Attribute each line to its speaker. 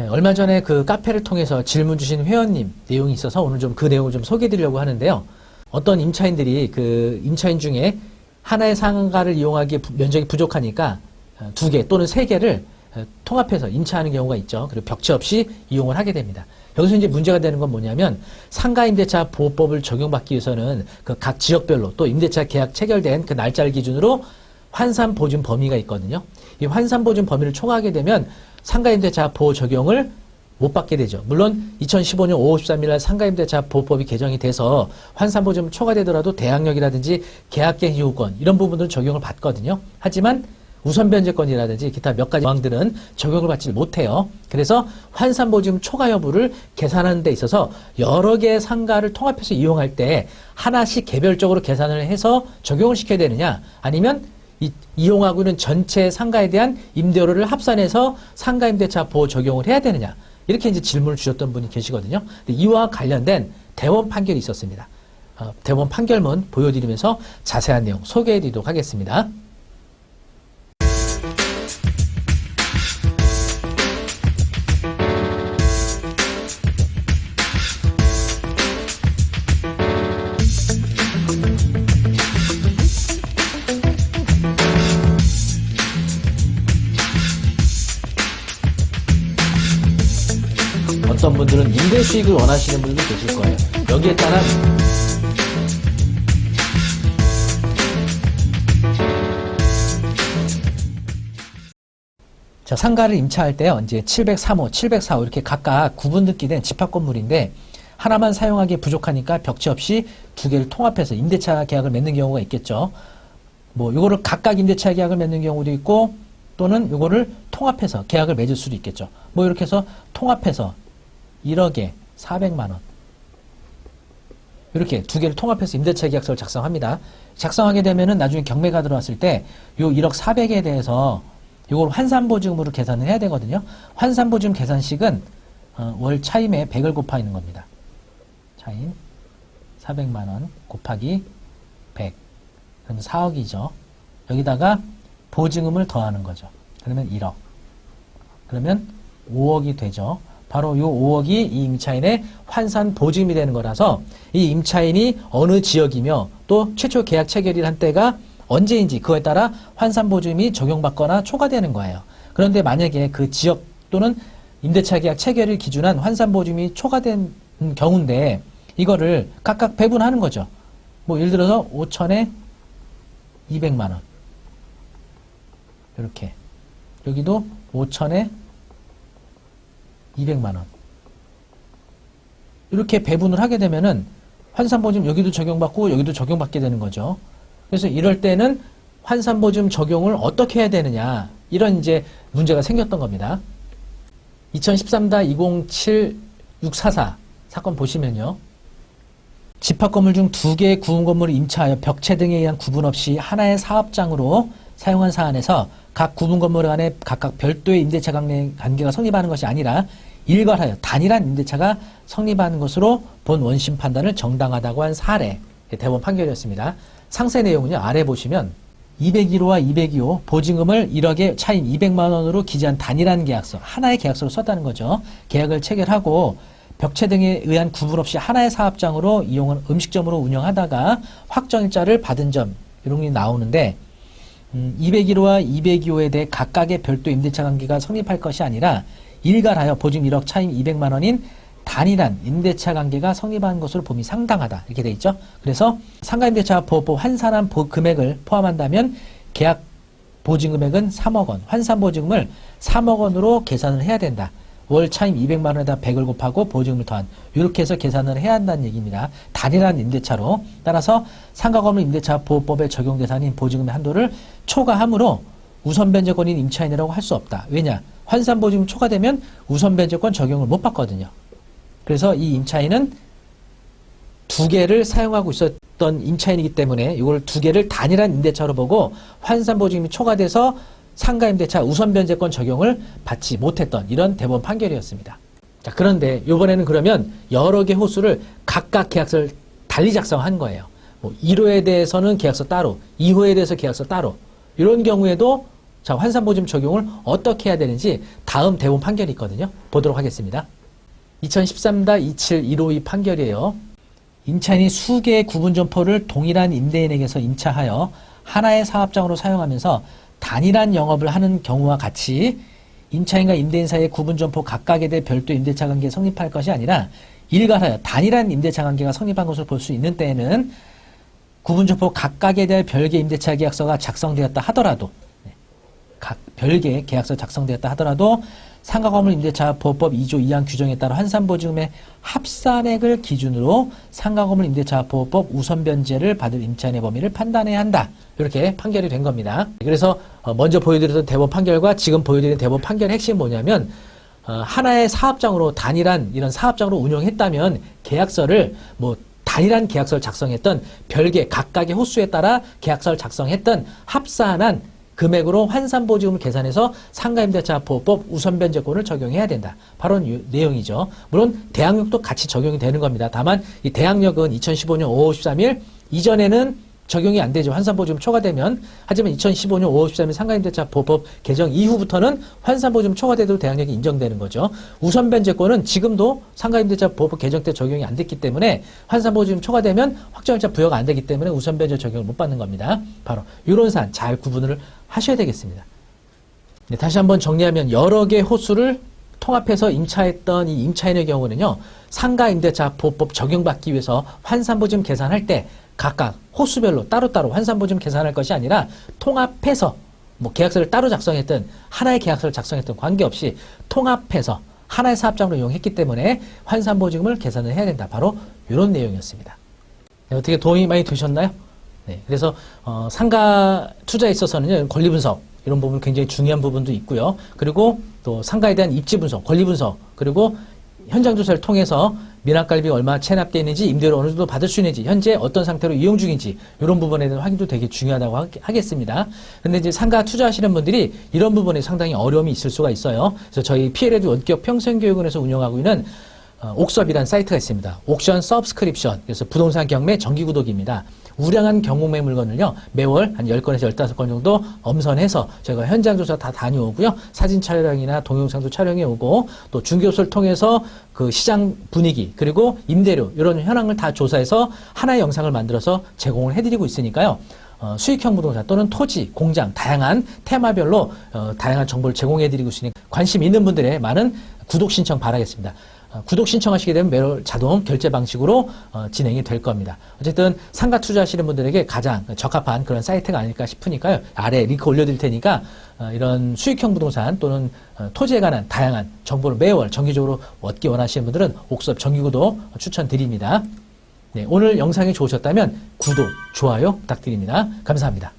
Speaker 1: 네, 얼마 전에 그 카페를 통해서 질문 주신 회원님 내용이 있어서 오늘 좀 그 내용을 좀 소개해 드리려고 하는데요. 어떤 임차인들이 그 임차인 중에 하나의 상가를 이용하기에 면적이 부족하니까 2개 또는 3개를 통합해서 임차하는 경우가 있죠. 그리고 벽체 없이 이용을 하게 됩니다. 여기서 이제 문제가 되는 건 뭐냐면 상가임대차 보호법을 적용받기 위해서는 그 각 지역별로 또 임대차 계약 체결된 그 날짜를 기준으로 환산 보증 범위가 있거든요. 이 환산 보증 범위를 초과하게 되면 상가임대차 보호 적용을 못 받게 되죠. 물론 2015년 5월 13일 날 상가임대차 보호법이 개정이 돼서 환산보증 초과되더라도 대항력이라든지 계약갱 요건 이런 부분들은 적용을 받거든요. 하지만 우선변제권이라든지 기타 몇 가지 조항들은 적용을 받지 못해요. 그래서 환산보증 초과 여부를 계산하는 데 있어서 여러 개의 상가를 통합해서 이용할 때 하나씩 개별적으로 계산을 해서 적용을 시켜야 되느냐, 아니면 이용하고 있는 전체 상가에 대한 임대료를 합산해서 상가임대차 보호 적용을 해야 되느냐, 이렇게 이제 질문을 주셨던 분이 계시거든요. 이와 관련된 대법원 판결이 있었습니다. 대법원 판결문 보여드리면서 자세한 내용 소개해드리도록 하겠습니다. 어떤 분들은 임대 수익을 원하시는 분들도 계실 거예요. 여기에 따라 자, 상가를 임차할 때요, 이제 703호, 704호 이렇게 각각 구분 등기된 집합 건물인데 하나만 사용하기에 부족하니까 벽체 없이 2개를 통합해서 임대차 계약을 맺는 경우가 있겠죠. 뭐 요거를 각각 임대차 계약을 맺는 경우도 있고 또는 요거를 통합해서 계약을 맺을 수도 있겠죠. 뭐 이렇게 해서 통합해서 1억에 400만 원 이렇게 2개를 통합해서 임대차 계약서를 작성합니다. 작성하게 되면은 나중에 경매가 들어왔을 때 요 1억 400에 대해서 요걸 환산보증으로 계산을 해야 되거든요. 환산보증 계산식은 월 차임에 100을 곱하 있는 겁니다. 차임 400만 원 곱하기 100 그러면 4억이죠. 여기다가 보증금을 더하는 거죠. 그러면 1억 그러면 5억이 되죠. 바로 요 5억이 이 임차인의 환산 보증금이 되는 거라서 이 임차인이 어느 지역이며 또 최초 계약 체결일 한 때가 언제인지 그거에 따라 환산 보증금이 적용받거나 초과되는 거예요. 그런데 만약에 그 지역 또는 임대차 계약 체결일 기준한 환산 보증금이 초과된 경우인데 이거를 각각 배분하는 거죠. 뭐 예를 들어서 5천에 200만 원 이렇게 여기도 5천에 200만 원 이렇게 배분을 하게 되면은 환산보증금 여기도 적용받고 여기도 적용받게 되는 거죠. 그래서 이럴 때는 환산보증금 적용을 어떻게 해야 되느냐 이런 이제 문제가 생겼던 겁니다. 2013-207-644 사건 보시면요. 집합건물 중 2개의 구분건물을 임차하여 벽체 등에 의한 구분 없이 하나의 사업장으로 사용한 사안에서 각 구분건물 간에 각각 별도의 임대차 관계가 성립하는 것이 아니라 일괄하여 단일한 임대차가 성립하는 것으로 본 원심 판단을 정당하다고 한 사례 대법원 판결이었습니다. 상세 내용은요, 아래 보시면 201호와 202호 보증금을 1억에 차임 200만 원으로 기재한 단일한 계약서, 하나의 계약서로 썼다는 거죠. 계약을 체결하고 벽체 등에 의한 구분 없이 하나의 사업장으로 이용을 음식점으로 운영하다가 확정일자를 받은 점 이런 게 나오는데 201호와 202호에 대해 각각의 별도 임대차 관계가 성립할 것이 아니라 일괄하여 보증 1억 차임 200만 원인 단일한 임대차 관계가 성립한 것으로 봄이 상당하다 이렇게 돼 있죠. 그래서 상가임대차 보호법 환산한 금액을 포함한다면 계약 보증금액은 3억 원, 환산보증금을 3억 원으로 계산을 해야 된다. 월 차임 200만 원에다 100을 곱하고 보증금을 더한 이렇게 해서 계산을 해야 한다는 얘기입니다. 단일한 임대차로. 따라서 상가건물 임대차 보호법의 적용 대상인 보증금의 한도를 초과함으로 우선변제권인 임차인이라고 할 수 없다. 왜냐? 환산보증금 초과되면 우선변제권 적용을 못 받거든요. 그래서 이 임차인은 2개를 사용하고 있었던 임차인이기 때문에 이걸 2개를 단일한 임대차로 보고 환산보증금이 초과돼서 상가임대차 우선변제권 적용을 받지 못했던 이런 대법원 판결이었습니다. 자, 그런데 이번에는 그러면 여러 개 호수를 각각 계약서를 달리 작성한 거예요. 뭐 1호에 대해서는 계약서 따로, 2호에 대해서 계약서 따로 이런 경우에도 자, 환산보증 적용을 어떻게 해야 되는지 다음 대법원 판결이 있거든요. 보도록 하겠습니다. 2013-27-152 판결이에요. 임차인이 수개의 구분점포를 동일한 임대인에게서 임차하여 하나의 사업장으로 사용하면서 단일한 영업을 하는 경우와 같이 임차인과 임대인 사이의 구분점포 각각에 대해 별도 임대차 관계가 성립할 것이 아니라 일괄하여 단일한 임대차 관계가 성립한 것으로 볼 수 있는 때에는 구분점포 각각에 대해 별개 임대차 계약서가 작성되었다 하더라도 각 별개 계약서 작성되었다 하더라도 상가 건물 임대차 보호법 2조 2항 규정에 따라 환산보증금의 합산액을 기준으로 상가 건물 임대차 보호법 우선 변제를 받을 임차인의 범위를 판단해야 한다. 이렇게 판결이 된 겁니다. 그래서 먼저 보여드렸던 대법원 판결과 지금 보여드린 대법원 판결의 핵심이 뭐냐면 하나의 사업장으로 단일한 이런 사업장으로 운영했다면 계약서를 단일한 계약서를 작성했던 별개 각각의 호수에 따라 계약서를 작성했던 합산한 금액으로 환산보증금을 계산해서 상가임대차 보호법 우선변제권을 적용해야 된다. 바로 이 내용이죠. 물론 대항력도 같이 적용이 되는 겁니다. 다만 이 대항력은 2015년 5월 13일 이전에는 적용이 안 되죠. 환산보증금 초과되면. 하지만 2015년 5월 13일 상가임대차 보호법 개정 이후부터는 환산보증금 초과돼도 대항력이 인정되는 거죠. 우선변제권은 지금도 상가임대차 보호법 개정 때 적용이 안 됐기 때문에 환산보증금 초과되면 확정일자 부여가 안 되기 때문에 우선변제 적용을 못 받는 겁니다. 바로 이런 사안 잘 구분을 하셔야 되겠습니다. 네, 다시 한번 정리하면 여러 개의 호수를 통합해서 임차했던 이 임차인의 경우는요. 상가임대차 보호법 적용받기 위해서 환산보증금 계산할 때 각각 호수별로 따로따로 환산보증금 계산할 것이 아니라 통합해서 계약서를 따로 작성했든 하나의 계약서를 작성했든 관계없이 통합해서 하나의 사업장으로 이용했기 때문에 환산보증금을 계산을 해야 된다. 바로 이런 내용이었습니다. 네, 어떻게 도움이 많이 되셨나요? 네, 그래서 상가 투자에 있어서는 권리 분석 이런 부분 굉장히 중요한 부분도 있고요. 그리고 또 상가에 대한 입지 분석, 권리 분석, 그리고 현장 조사를 통해서 미납관리비가 얼마나 체납되어 있는지, 임대료 어느 정도 받을 수 있는지, 현재 어떤 상태로 이용 중인지 이런 부분에 대한 확인도 되게 중요하다고 하겠습니다. 근데 이제 상가 투자하시는 분들이 이런 부분에 상당히 어려움이 있을 수가 있어요. 그래서 저희 PL에도 원격 평생교육원에서 운영하고 있는 옥섭이라는 사이트가 있습니다. 옥션 서브스크립션, 그래서 부동산 경매 정기구독입니다. 우량한 경매 물건을요, 매월 한 10건에서 15건 정도 엄선해서 저희가 현장 조사 다 다녀오고요. 사진 촬영이나 동영상도 촬영해 오고, 또 중개업소를 통해서 그 시장 분위기, 그리고 임대료, 이런 현황을 다 조사해서 하나의 영상을 만들어서 제공을 해드리고 있으니까요. 수익형 부동산 또는 토지, 공장, 다양한 테마별로 다양한 정보를 제공해드리고 있으니 관심 있는 분들의 많은 구독 신청 바라겠습니다. 구독 신청하시게 되면 매월 자동 결제 방식으로 진행이 될 겁니다. 어쨌든 상가 투자하시는 분들에게 가장 적합한 그런 사이트가 아닐까 싶으니까요. 아래 링크 올려드릴 테니까 이런 수익형 부동산 또는 토지에 관한 다양한 정보를 매월 정기적으로 얻기 원하시는 분들은 옥섭 정기구독 추천드립니다. 네, 오늘 영상이 좋으셨다면 구독, 좋아요 부탁드립니다. 감사합니다.